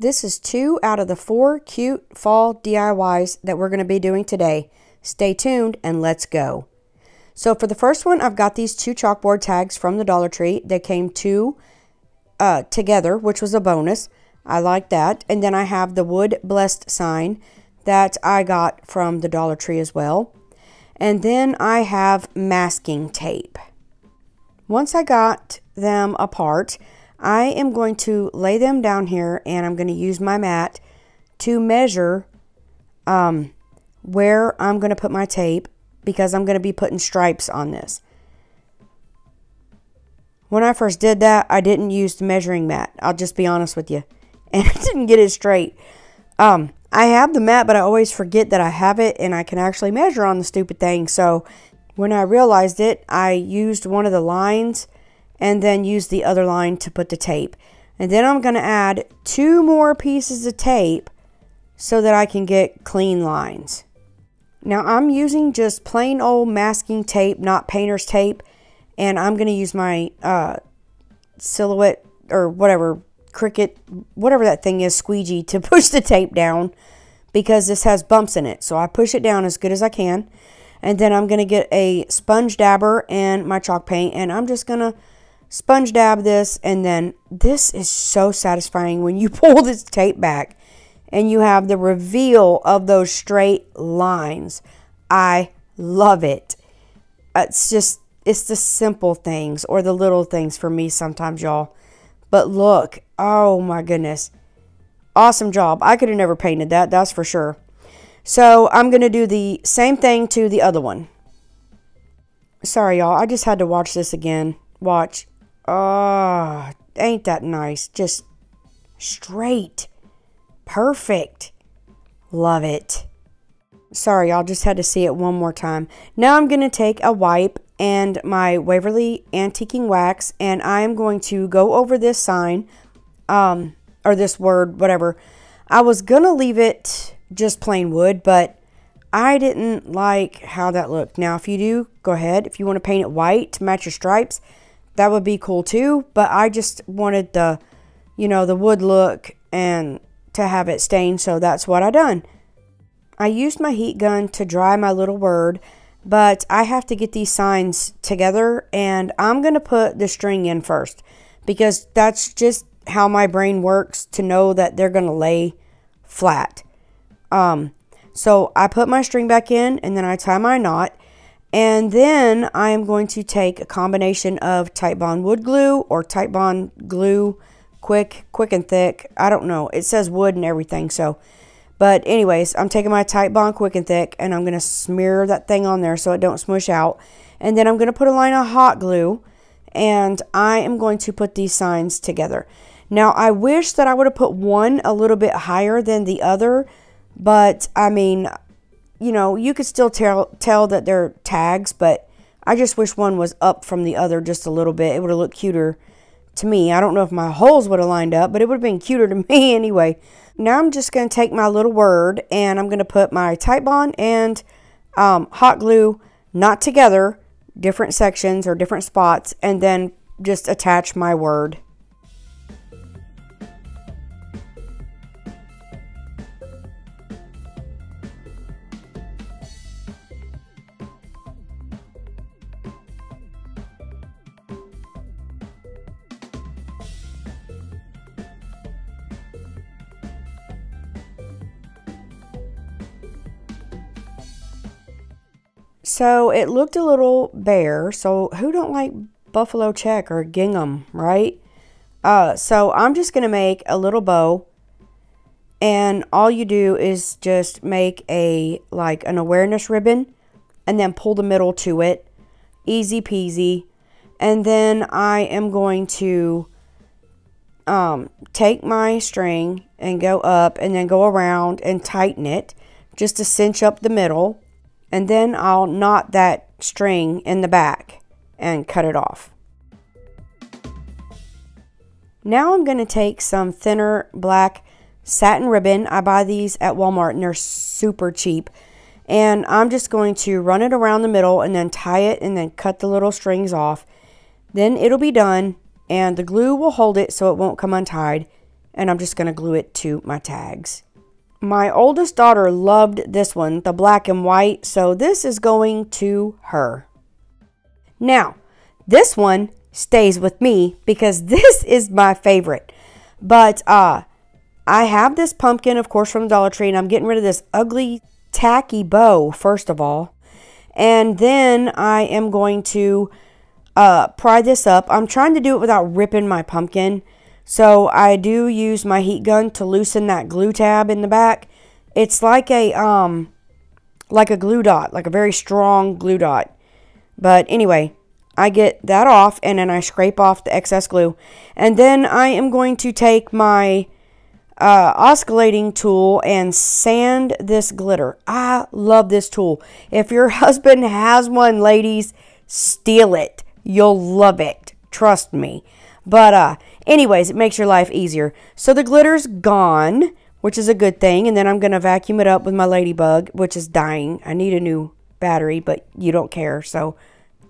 This is 2 out of the 4 cute fall DIYs that we're going to be doing today. Stay tuned and let's go. So for the first one, I've got these 2 chalkboard tags from the Dollar Tree. They came 2 together, which was a bonus. I like that. And then I have the wood blessed sign that I got from the Dollar Tree as well. And then I have masking tape. Once I got them apart, I am going to lay them down here and I'm going to use my mat to measure where I'm going to put my tape, because I'm going to be putting stripes on this. When I first did that, I didn't use the measuring mat. I'll just be honest with you. And I didn't get it straight. I have the mat, but I always forget that I have it and I can actually measure on the stupid thing. So when I realized it, I used one of the lines and then used the other line to put the tape. And then I'm going to add 2 more pieces of tape so that I can get clean lines. Now I'm using just plain old masking tape, not painter's tape. And I'm going to use my silhouette or whatever, Cricut, whatever that thing is, squeegee, to push the tape down, because this has bumps in it. So I push it down as good as I can. And then I'm going to get a sponge dabber and my chalk paint. And I'm just going to sponge dab this. And then this is so satisfying when you pull this tape back and you have the reveal of those straight lines. I love it. It's the simple things or the little things for me sometimes, y'all. But look, oh my goodness. Awesome job. I could have never painted that, that's for sure. So I'm going to do the same thing to the other one. Sorry, y'all. I just had to watch this again. Watch. Oh, ain't that nice? Just straight. Perfect. Love it. Sorry, y'all. Just had to see it one more time. Now I'm going to take a wipe and my Waverly Antiquing Wax, and I'm going to go over this sign, or this word, whatever. I was going to leave it just plain wood, but I didn't like how that looked. Now, if you do, go ahead. If you want to paint it white to match your stripes, that would be cool too, but I just wanted the, you know, the wood look and to have it stained, so that's what I done. I used my heat gun to dry my little word, but I have to get these signs together, and I'm going to put the string in first, because that's just how my brain works to know that they're going to lay flat. So I put my string back in, and then I tie my knot, and then I am going to take a combination of Titebond wood glue or Titebond glue, quick and thick. I don't know. It says wood and everything, so... But anyways, I'm taking my Titebond quick and thick, and I'm going to smear that thing on there so it don't smush out. And then I'm going to put a line of hot glue, and I am going to put these signs together. Now, I wish that I would have put one a little bit higher than the other, but I mean, you know, you could still tell that they're tags, but I just wish one was up from the other just a little bit. It would have looked cuter to me. I don't know if my holes would have lined up, but it would have been cuter to me anyway. Now I'm just going to take my little word, and I'm going to put my Titebond and hot glue, not together, different sections or different spots, and then just attach my word. So it looked a little bare, so who don't like buffalo check or gingham, right? So I'm just going to make a little bow, and all you do is just make like an awareness ribbon and then pull the middle to it. Easy peasy. And then I am going to take my string and go up and then go around and tighten it just to cinch up the middle. And then I'll knot that string in the back and cut it off. Now I'm going to take some thinner black satin ribbon. I buy these at Walmart and they're super cheap. And I'm just going to run it around the middle and then tie it and then cut the little strings off. Then it'll be done, and the glue will hold it so it won't come untied. and I'm just going to glue it to my tags. My oldest daughter loved this one, the black and white, so this is going to her. Now, this one stays with me because this is my favorite. But I have this pumpkin, of course, from Dollar Tree, and I'm getting rid of this ugly, tacky bow, first of all. And then I am going to pry this up. I'm trying to do it without ripping my pumpkin. So I do use my heat gun to loosen that glue tab in the back. It's like a glue dot, like a very strong glue dot. But anyway, I get that off and then I scrape off the excess glue. And then I am going to take my oscillating tool and sand this glitter. I love this tool. If your husband has one, ladies, steal it. You'll love it. Trust me. But anyways, it makes your life easier. So the glitter's gone, which is a good thing. And then I'm going to vacuum it up with my ladybug, which is dying. I need a new battery, but you don't care. So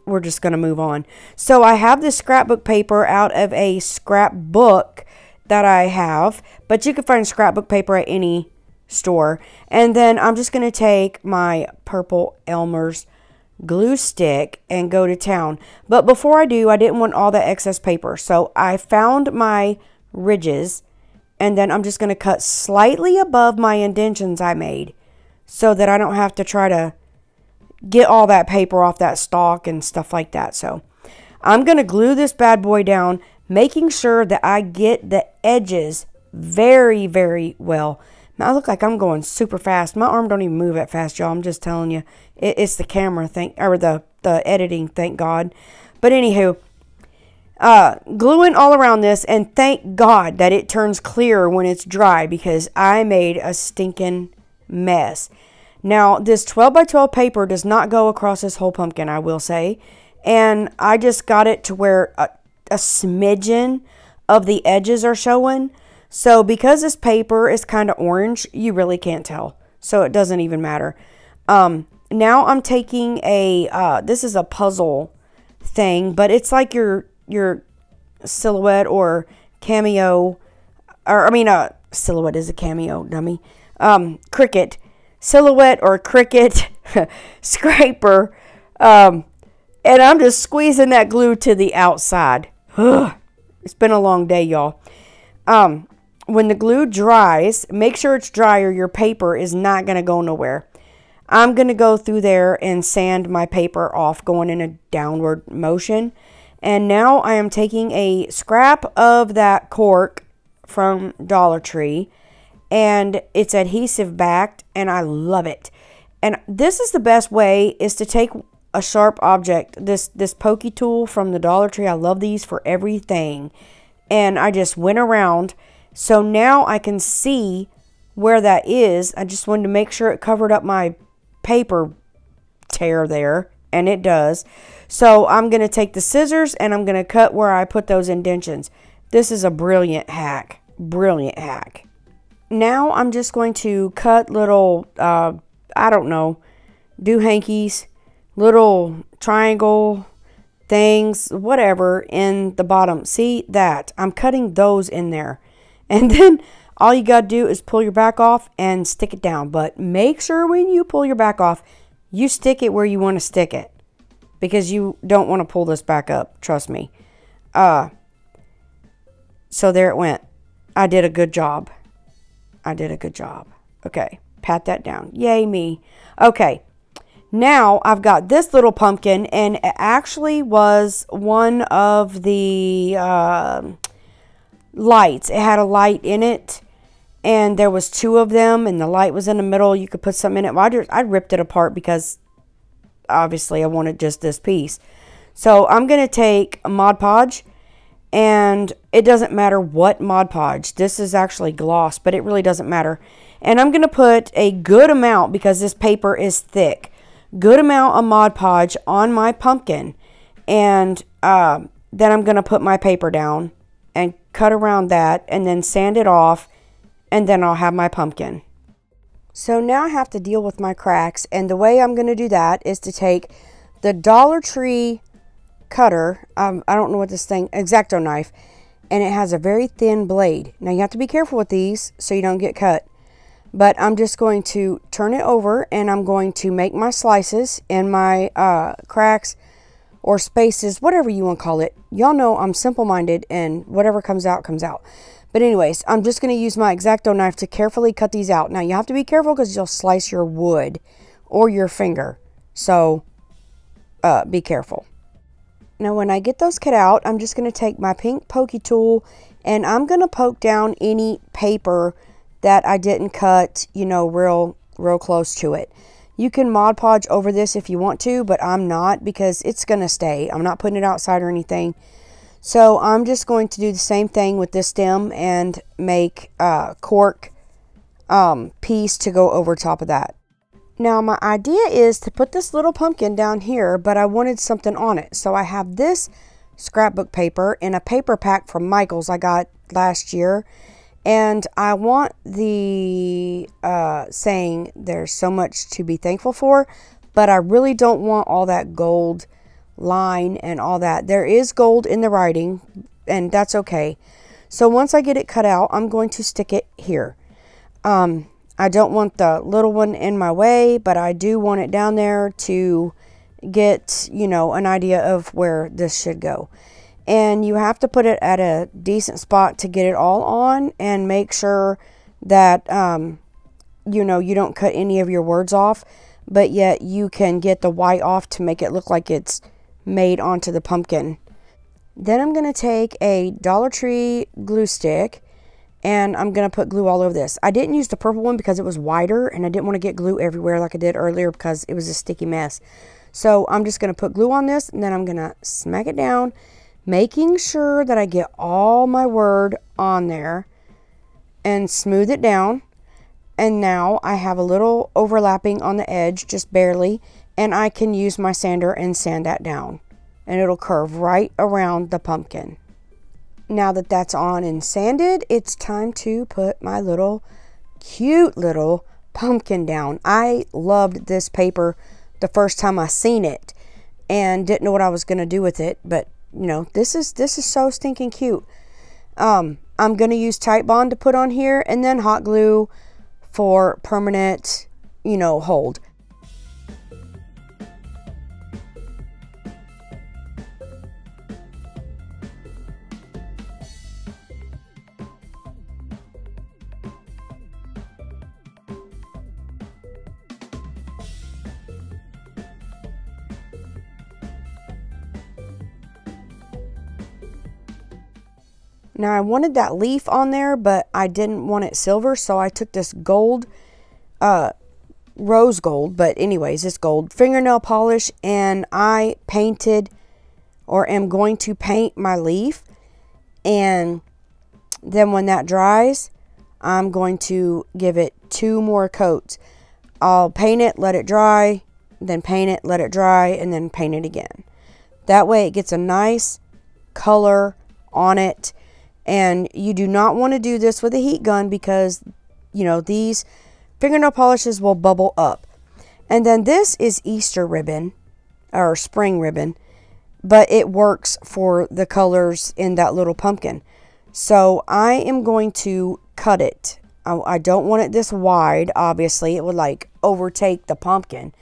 we're just going to move on. So I have this scrapbook paper out of a scrapbook that I have. But you can find scrapbook paper at any store. And then I'm just going to take my purple Elmer's glue stick and go to town. But before I do, I didn't want all that excess paper, so I found my ridges, and then I'm just going to cut slightly above my indentions I made so that I don't have to try to get all that paper off that stalk and stuff like that. So I'm going to glue this bad boy down, making sure that I get the edges very, very well. Now, I look like I'm going super fast. My arm don't even move that fast, y'all. I'm just telling you. It's the camera, or the editing, thank God. But anywho, gluing all around this, and thank God that it turns clear when it's dry because I made a stinking mess. Now, this 12 by 12 paper does not go across this whole pumpkin, I will say. And I just got it to where a smidgen of the edges are showing. So because this paper is kind of orange, you really can't tell. So it doesn't even matter. Now I'm taking this is a puzzle thing, but it's like your silhouette or cameo, or I mean, silhouette is a cameo, dummy. Cricut, silhouette or Cricut scraper. And I'm just squeezing that glue to the outside. It's been a long day, y'all. When the glue dries, make sure it's dry or your paper is not going to go nowhere. I'm going to go through there and sand my paper off, going in a downward motion. And now I am taking a scrap of that cork from Dollar Tree, and it's adhesive backed, and I love it. And this is the best way, is to take a sharp object, this pokey tool from the Dollar Tree. I love these for everything. And I just went around. So now I can see where that is. I just wanted to make sure it covered up my paper tear there, and it does. So I'm going to take the scissors and I'm going to cut where I put those indentions. This is a brilliant hack. Brilliant hack. Now I'm just going to cut little, I don't know, doohankies, little triangle things, whatever, in the bottom. See that? I'm cutting those in there. And then all you got to do is pull your back off and stick it down. But make sure when you pull your back off, you stick it where you want to stick it. Because you don't want to pull this back up. Trust me. So there it went. I did a good job. I did a good job. Okay. Pat that down. Yay me. Okay. Now I've got this little pumpkin. And it actually was one of the lights. It had a light in it, and there was two of them, and the light was in the middle. You could put something in it. Well, I ripped it apart because obviously I wanted just this piece. So I'm going to take a Mod Podge, and it doesn't matter what Mod Podge. This is actually gloss, but it really doesn't matter. And I'm going to put a good amount, because this paper is thick, good amount of Mod Podge on my pumpkin. And then I'm going to put my paper down and cut around that, and then sand it off, and then I'll have my pumpkin. So now I have to deal with my cracks, and the way I'm going to do that is to take the Dollar Tree cutter, I don't know what this thing, X-Acto knife, and it has a very thin blade. Now you have to be careful with these so you don't get cut. But I'm just going to turn it over, and I'm going to make my slices and my cracks or spaces, whatever you want to call it. Y'all know I'm simple-minded, and whatever comes out, comes out. But anyways, I'm just going to use my X-Acto knife to carefully cut these out. Now, you have to be careful because you'll slice your wood or your finger. So, be careful. Now, when I get those cut out, I'm just going to take my pink pokey tool, and I'm going to poke down any paper that I didn't cut, you know, real close to it. You can Mod Podge over this if you want to, but I'm not, because it's going to stay. I'm not putting it outside or anything. So I'm just going to do the same thing with this stem and make a cork piece to go over top of that. Now my idea is to put this little pumpkin down here, but I wanted something on it. So I have this scrapbook paper in a paper pack from Michael's I got last year. And I want the saying, there's so much to be thankful for, but I really don't want all that gold line and all that. There is gold in the writing, and that's okay. So once I get it cut out, I'm going to stick it here. I don't want the little one in my way, but I do want it down there to get, you know, an idea of where this should go. And you have to put it at a decent spot to get it all on, and make sure that, you know, you don't cut any of your words off, but yet you can get the white off to make it look like it's made onto the pumpkin. Then I'm going to take a Dollar Tree glue stick, and I'm going to put glue all over this. I didn't use the purple one because it was wider, and I didn't want to get glue everywhere like I did earlier because it was a sticky mess. So I'm just going to put glue on this, and then I'm going to smack it down, making sure that I get all my word on there and smooth it down. And now I have a little overlapping on the edge, just barely, and I can use my sander and sand that down, and it'll curve right around the pumpkin. Now that that's on and sanded, it's time to put my little cute little pumpkin down. I loved this paper the first time I seen it and didn't know what I was going to do with it, but you know, this is so stinking cute. I'm going to use Titebond to put on here, and then hot glue for permanent, you know, hold. Now I wanted that leaf on there, but I didn't want it silver, so I took this gold, rose gold, but anyways, it's gold fingernail polish, and I painted, or am going to paint, my leaf. And then when that dries, I'm going to give it 2 more coats. I'll paint it, let it dry, then paint it, let it dry, and then paint it again. That way it gets a nice color on it. And you do not want to do this with a heat gun because, you know, these fingernail polishes will bubble up. And then this is Easter ribbon, or spring ribbon, but it works for the colors in that little pumpkin. So I am going to cut it. I don't want it this wide, obviously. It would like overtake the pumpkin.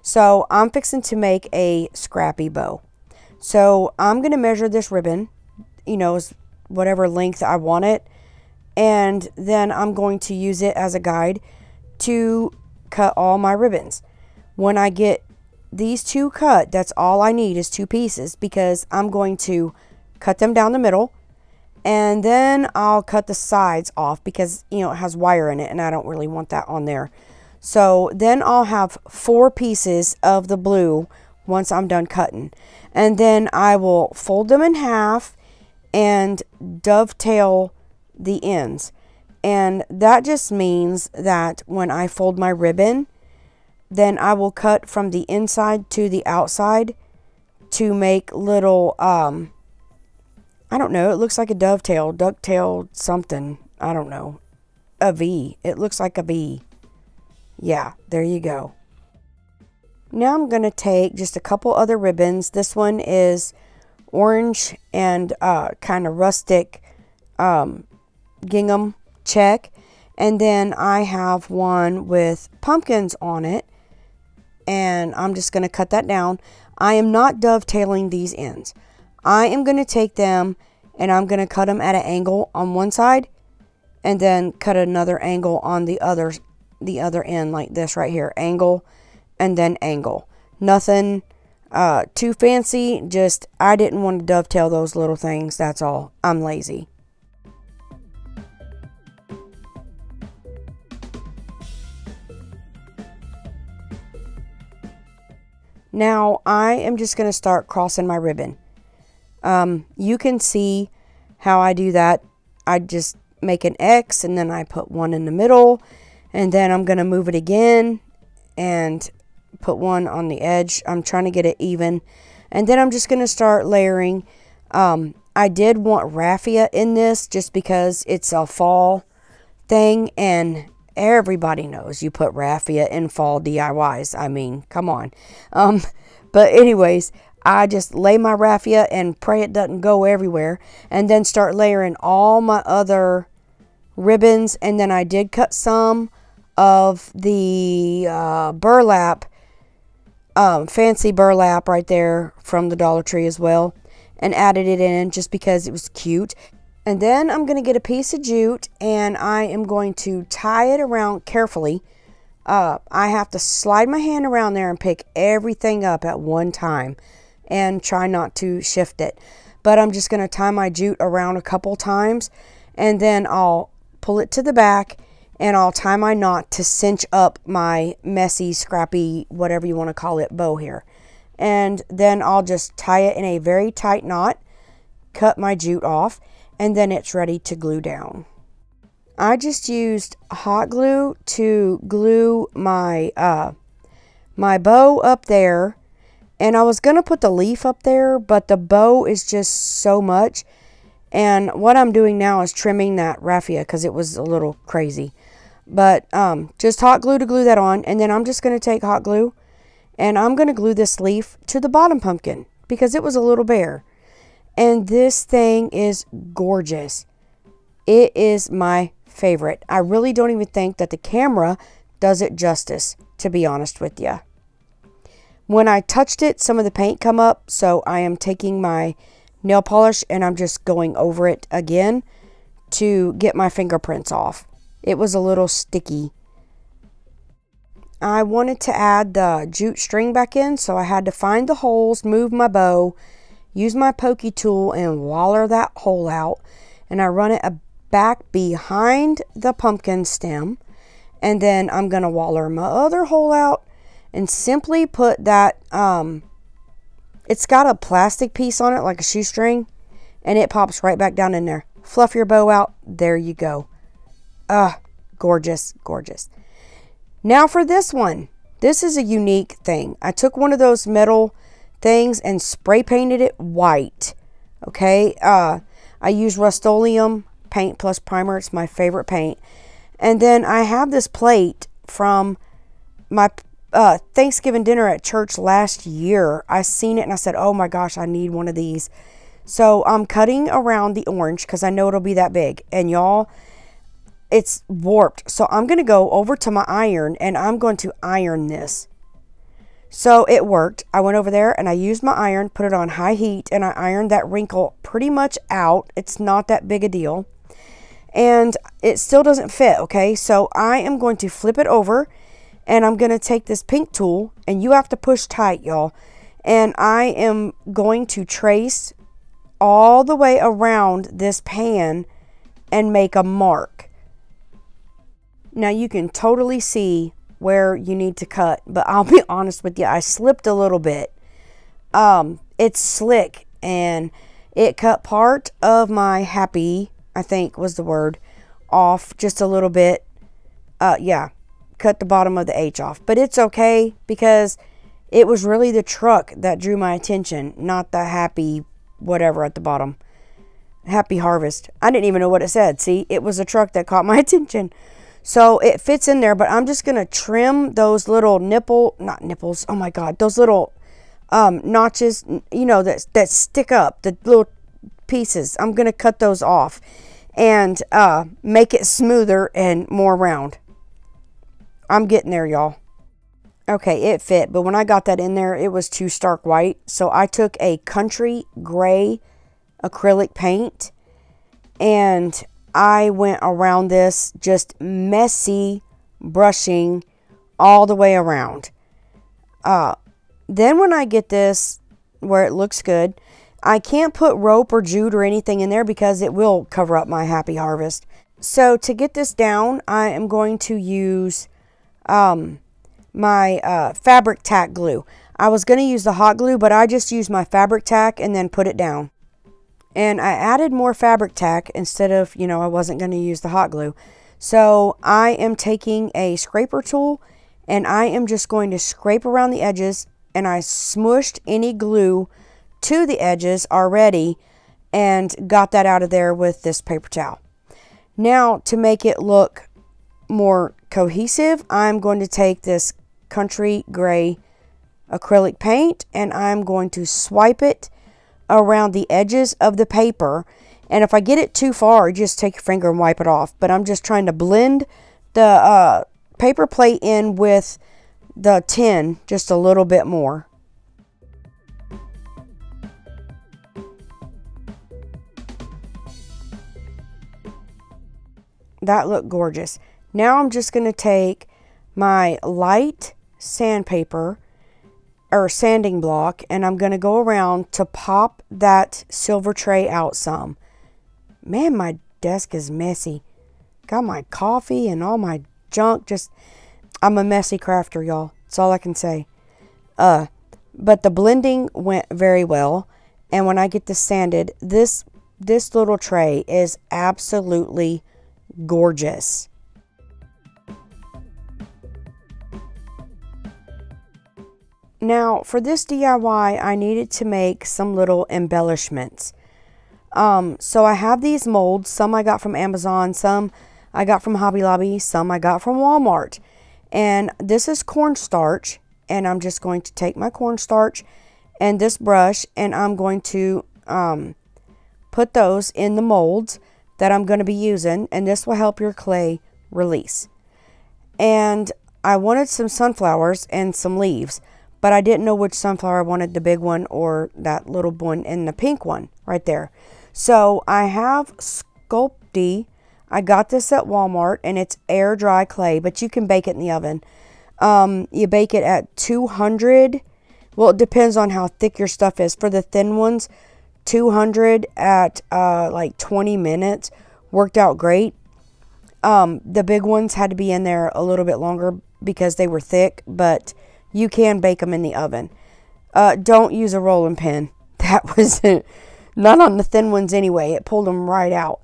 So I'm fixing to make a scrappy bow. So I'm going to measure this ribbon, you know, whatever length I want it, and then I'm going to use it as a guide to cut all my ribbons. When I get these 2 cut, that's all I need is 2 pieces, because I'm going to cut them down the middle, and then I'll cut the sides off because, you know, it has wire in it and I don't really want that on there. So then I'll have 4 pieces of the blue once I'm done cutting, and then I will fold them in half and dovetail the ends. And that just means that when I fold my ribbon, then I will cut from the inside to the outside to make little, I don't know, it looks like a dovetail, ducktail, something, I don't know, a V. It looks like a V. Yeah, there you go. Now I'm going to take just a couple other ribbons. This one is orange and kind of rustic gingham check. And then I have one with pumpkins on it. And I'm just going to cut that down. I am not dovetailing these ends. I am going to take them and I'm going to cut them at an angle on one side. And then cut another angle on the other end, like this right here. Angle and then angle. Nothing too fancy. Just, I didn't want to dovetail those little things. That's all. I'm lazy. Now, I am just going to start crossing my ribbon. You can see how I do that. I just make an X and then I put one in the middle. And then I'm going to move it again and put one on the edge. I'm trying to get it even. And then I'm just going to start layering. I did want raffia in this just because it's a fall thing. And everybody knows you put raffia in fall DIYs. I mean, come on. But anyways, I just lay my raffia and pray it doesn't go everywhere. And then start layering all my other ribbons. And then I did cut some of the burlap, fancy burlap right there from the Dollar Tree as well. And added it in just because it was cute. And then I'm going to get a piece of jute and I am going to tie it around carefully. I have to slide my hand around there and pick everything up at one time and try not to shift it. But I'm just going to tie my jute around a couple times and then I'll pull it to the back and I'll tie my knot to cinch up my messy, scrappy, whatever you want to call it, bow here. And then I'll just tie it in a very tight knot, cut my jute off, and then it's ready to glue down. I just used hot glue to glue my my bow up there. And I was going to put the leaf up there, but the bow is just so much. And what I'm doing now is trimming that raffia because it was a little crazy. But just hot glue to glue that on. And then I'm just going to take hot glue and I'm going to glue this leaf to the bottom pumpkin because it was a little bare. And this thing is gorgeous. It is my favorite. I really don't even think that the camera does it justice, to be honest with you. When I touched it, some of the paint come up, so I am taking my nail polish and I'm just going over it again to get my fingerprints off. It was a little sticky. I wanted to add the jute string back in, so I had to find the holes, move my bow, use my pokey tool and waller that hole out. And I run it back behind the pumpkin stem. And then I'm going to waller my other hole out and simply put that, it's got a plastic piece on it like a shoestring. And it pops right back down in there. Fluff your bow out. There you go. Gorgeous, gorgeous. Now for this one. This is a unique thing. I took one of those metal things and spray painted it white. Okay. I use Rust-Oleum paint plus primer. It's my favorite paint. And then I have this plate from my Thanksgiving dinner at church last year. I seen it and I said, oh my gosh, I need one of these. So I'm cutting around the orange because I know it'll be that big. And y'all, it's warped. So I'm going to go over to my iron and I'm going to iron this. So it worked. I went over there and I used my iron, put it on high heat, and I ironed that wrinkle pretty much out. It's not that big a deal. And it still doesn't fit, okay? So I am going to flip it over and I'm going to take this pink tool, and you have to push tight, y'all. And I am going to trace all the way around this pan and make a mark. Now you can totally see where you need to cut, but I'll be honest with you, I slipped a little bit. It's slick and it cut part of my happy, I think was the word, off just a little bit. Yeah, cut the bottom of the H off, but it's okay because it was really the truck that drew my attention, not the happy whatever at the bottom. Happy Harvest. I didn't even know what it said. See, it was a truck that caught my attention. So it fits in there, but I'm just going to trim those little not nipples, oh my God, those little notches, you know, that stick up, the little pieces. I'm going to cut those off. and make it smoother and more round. I'm getting there, y'all. Okay, it fit, but when I got that in there, it was too stark white. So I took a country gray acrylic paint, and I went around this, just messy brushing all the way around. Then when I get this where it looks good, I can't put rope or jute or anything in there because it will cover up my Happy Harvest. So to get this down, I am going to use my fabric tack glue. I was going to use the hot glue, but I just used my fabric tack and then put it down. And I added more fabric tack instead of, I wasn't going to use the hot glue. So I am taking a scraper tool and I am just going to scrape around the edges, and I smushed any glue to the edges already and got that out of there with this paper towel. Now to make it look more cohesive, I'm going to take this country gray acrylic paint and I'm going to swipe it around the edges of the paper. And if I get it too far, just take your finger and wipe it off. But I'm just trying to blend the paper plate in with the tin just a little bit more. That looked gorgeous. Now I'm just going to take my light sandpaper or sanding block, and I'm going to go around to pop that silver tray out some. Man, my desk is messy. Got my coffee and all my junk. I'm a messy crafter, y'all. That's all I can say. But the blending went very well. And when I get this sanded, this little tray is absolutely gorgeous. Now, for this DIY, I needed to make some little embellishments. So I have these molds. Some I got from Amazon, some I got from Hobby Lobby, some I got from Walmart. And this is cornstarch, and I'm just going to take my cornstarch and this brush, and I'm going to put those in the molds that I'm going to be using, and this will help your clay release. And I wanted some sunflowers and some leaves, but I didn't know which sunflower I wanted, the big one or that little one and the pink one right there. So I have Sculpey. I got this at Walmart, and it's air dry clay, but you can bake it in the oven. You bake it at 200. Well, it depends on how thick your stuff is. For the thin ones, 200 at like 20 minutes worked out great. The big ones had to be in there a little bit longer because they were thick, but you can bake them in the oven. Don't use a rolling pin. That was not on the thin ones anyway. It pulled them right out.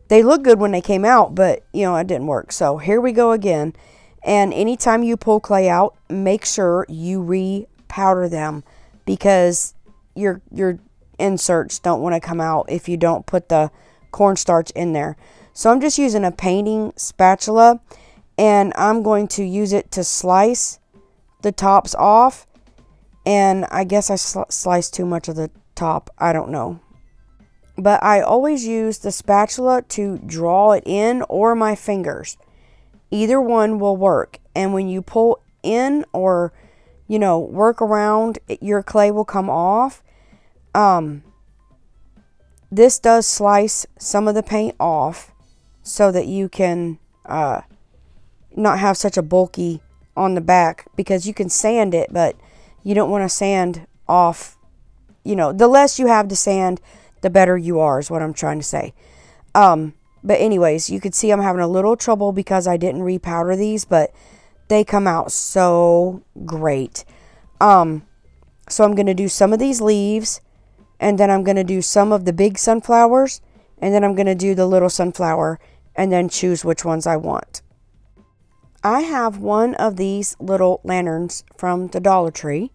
They look good when they came out, but it didn't work. So here we go again. And anytime you pull clay out, make sure you re-powder them, because your inserts don't want to come out if you don't put the cornstarch in there. So I'm just using a painting spatula, and I'm going to use it to slice the tops off. And I guess I sliced too much of the top. I don't know. But I always use the spatula to draw it in, or my fingers. Either one will work. And when you pull in or, work around, your clay will come off. This does slice some of the paint off so that you can not have such a bulky on the back, because you can sand it, but you don't want to sand off. The less you have to sand, the better you are, is what I'm trying to say. But anyways, you can see I'm having a little trouble because I didn't repowder these, but they come out so great. So I'm going to do some of these leaves, and then I'm going to do some of the big sunflowers, and then I'm going to do the little sunflower, and then choose which ones I want. I have one of these little lanterns from the Dollar Tree,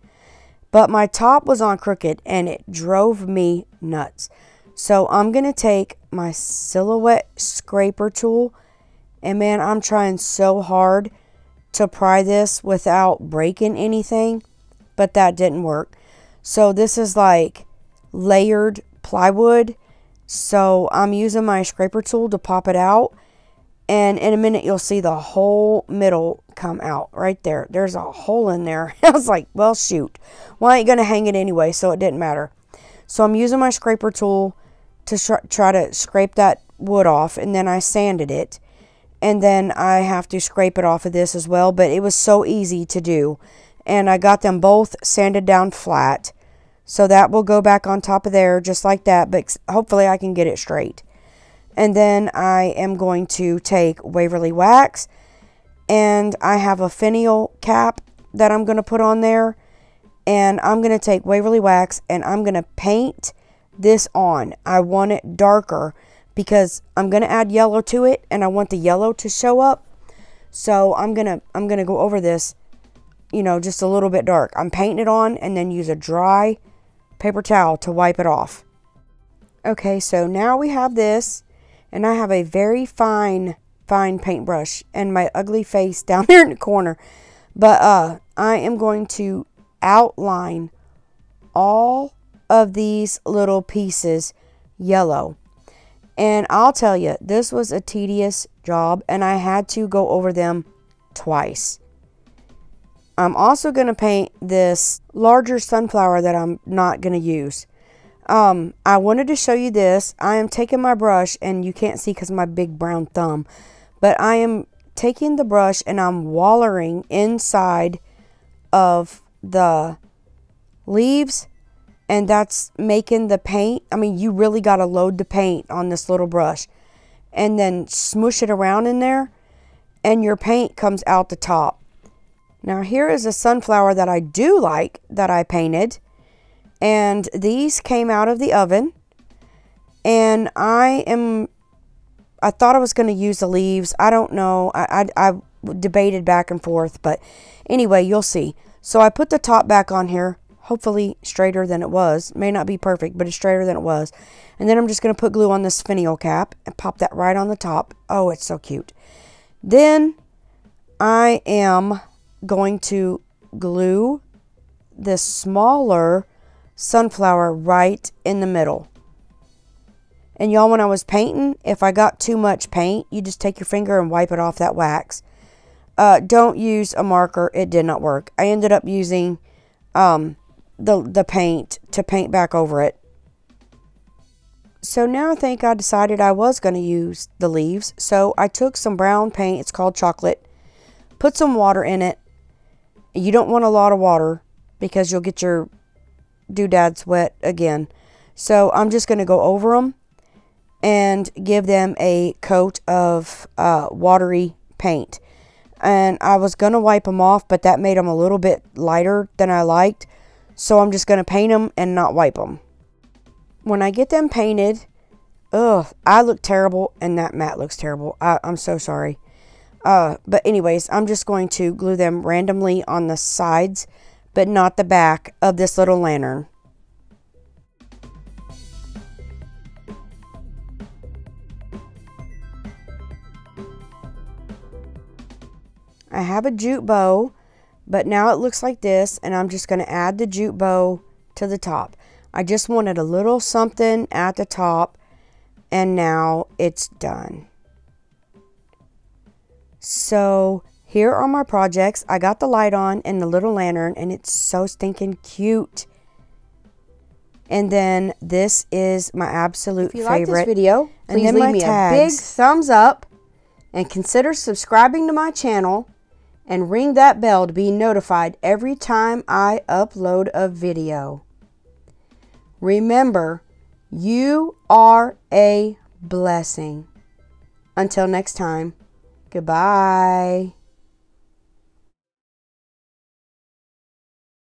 but my top was on crooked, and it drove me nuts. So I'm going to take my silhouette scraper tool, and man, I'm trying so hard to pry this without breaking anything, but that didn't work. So this is like layered plywood, So I'm using my scraper tool to pop it out. And in a minute, you'll see the whole middle come out right there. There's a hole in there. I was like, well, shoot. Well, I ain't going to hang it anyway, so it didn't matter. So I'm using my scraper tool to try to scrape that wood off. And then I sanded it. And then I have to scrape it off of this as well. But it was so easy to do. And I got them both sanded down flat. So that will go back on top of there just like that. But hopefully I can get it straight. And then I am going to take Waverly Wax. And I have a finial cap that I'm going to put on there. And I'm going to take Waverly Wax and I'm going to paint this on. I want it darker because I'm going to add yellow to it. And I want the yellow to show up. So I'm going to go over this, you know, just a little bit dark. I'm painting it on and then use a dry paper towel to wipe it off. Okay, so now we have this, and I have a very fine paintbrush and my ugly face down there in the corner. But I am going to outline all of these little pieces yellow. And I'll tell you, this was a tedious job, and I had to go over them twice. I'm also going to paint this larger sunflower that I'm not going to use. I wanted to show you this. I am taking my brush, and you can't see because of my big brown thumb, but I am taking the brush and I'm wallering inside of the leaves, and that's making the paint. I mean, you really got to load the paint on this little brush and then smoosh it around in there, and your paint comes out the top. Now here is a sunflower that I do like that I painted, and these came out of the oven, and I thought I was going to use the leaves. I don't know. I debated back and forth, but anyway, you'll see. So I put the top back on here, hopefully straighter than it was. May not be perfect, but it's straighter than it was. And then I'm just going to put glue on this finial cap and pop that right on the top. Oh, it's so cute. Then I am going to glue this smaller sunflower right in the middle. And y'all, when I was painting, if I got too much paint, you just take your finger and wipe it off that wax. Don't use a marker. It did not work. I ended up using the paint to paint back over it. So now I think I decided I was going to use the leaves. So I took some brown paint. It's called chocolate. Put some water in it. You don't want a lot of water because you'll get your doodads wet again. So I'm just going to go over them and give them a coat of watery paint. And I was going to wipe them off, but that made them a little bit lighter than I liked. So I'm just going to paint them and not wipe them. When I get them painted, I look terrible and that mat looks terrible. I'm so sorry. But anyways, I'm just going to glue them randomly on the sides, but not the back of this little lantern. I have a jute bow, but now it looks like this, and I'm just going to add the jute bow to the top. I just wanted a little something at the top, and now it's done. So here are my projects. I got the light on and the little lantern, and it's so stinking cute. And then this is my absolute favorite. If you like this video, please leave me a big thumbs up and consider subscribing to my channel and ring that bell to be notified every time I upload a video. Remember, you are a blessing. Until next time. Goodbye.